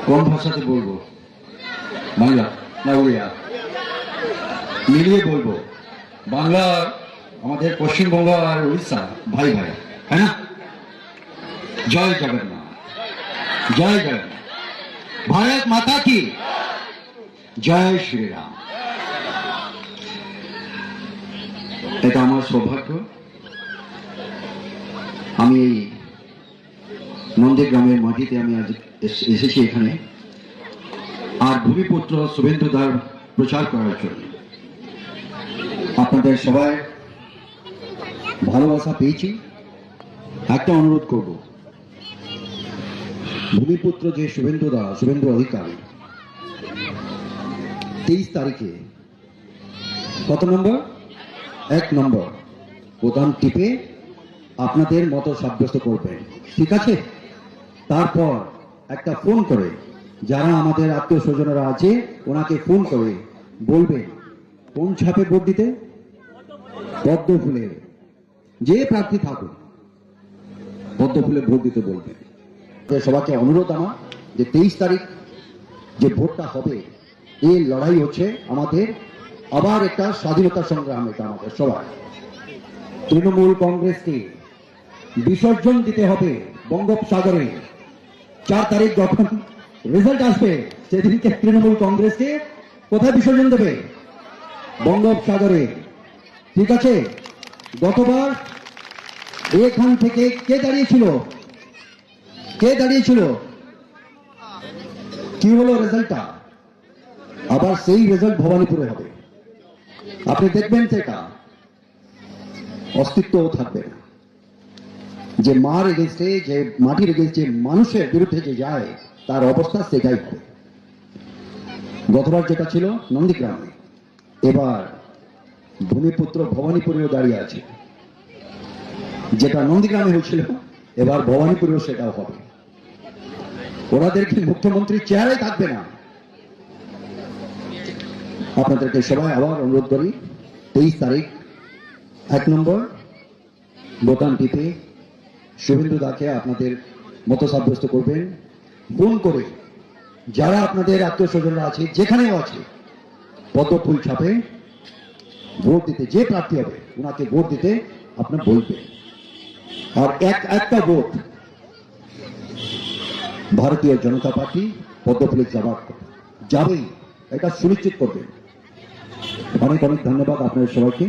কোন ভাষাতে বলবো? বাংলা না উড়িয়া? মিলিয়ে বলবো। বাংলা আমাদের পশ্চিমবঙ্গ আর উড়িষ্যা ভাই ভাই, হ্যাঁ না? জয় জগন্নাথ, জয় জগন্নাথ। ভারত মাতা কি জয়, শ্রীরাম। এটা আমার সৌভাগ্য, আমি এই নন্দীগ্রামের মাটিতে আমি আজ এসেছি এখানে, আর ভূমিপুত্র শুভেন্দু দার প্রচার করার জন্য। আপনাদের সবাই ভালোবাসা পেয়েছি। একটা অনুরোধ করব, ভূমিপুত্র যে শুভেন্দু অধিকারী 23 তারিখে কত নম্বর? 1 নম্বর বোতাম টিপে আপনাদের মতো সাব্যস্ত করবেন, ঠিক আছে? তারপর একটা ফোন করে, যারা আমাদের আত্মীয় স্বজনরা আছে ওনাকে ফোন করে বলবেন কোন ছাপে ভোট দিতে। পদ্ম ফুলের যে প্রার্থী থাকুক পদ্ম ফুলে ভোট দিতে বলবেন। সবাইকে অনুরোধ আমার যে 23 তারিখ যে ভোটটা হবে, এই লড়াই হচ্ছে আমাদের আবার একটা স্বাধীনতা সংগ্রাম। এটা আমাদের সবাই। তৃণমূল কংগ্রেসকে বিসর্জন দিতে হবে বঙ্গোপসাগরে। 4 তারিখ যখন রেজাল্ট আসবে সেদিনকে তৃণমূল কংগ্রেসকে কোথায় বিসর্জন দেবে? বঙ্গোপসাগরে, ঠিক আছে? গতবার এখান থেকে কে দাঁড়িয়েছিল? কি হলো রেজাল্টটা? আবার সেই রেজাল্ট ভবানীপুরে হবে। আপনি দেখবেন সেটা অস্তিত্বও থাকবে না। যে মার এগেছে, যে মাটির এগেছে, মানুষের বিরুদ্ধে যে যায় তার অবস্থা সেটাই হবে। গতবার যেটা ছিল নন্দীগ্রামে, এবার ভূমিপুত্র ভবানীপুরেও দাঁড়িয়ে আছে। যেটা নন্দীগ্রামে হয়েছিল এবার ভবানীপুরেও সেটাও হবে। ওনাদেরকে মুখ্যমন্ত্রীর চেহারাই থাকবে না। আপনাদেরকে সবাই আবার অনুরোধ করি, 23 তারিখ 1 নম্বর বোতাম টিপে শুভেন্দু দাকে আপনাদের মতো সাব্যস্ত করবেন। ফোন করে যারা আপনাদের আত্মীয় স্বজনরা আছে, যেখানেও আছে, পদ্ম ফুল ছাপে ভোট দিতে, যে প্রার্থী হবে ওনাকে ভোট দিতে আপনার বলবেন। আর একটা ভোট ভারতীয় জনতা পার্টি পদ্ম ফুলে যাবেই, এটা সুনিশ্চিত করবেন। অনেক অনেক ধন্যবাদ আপনাদের সবাইকে।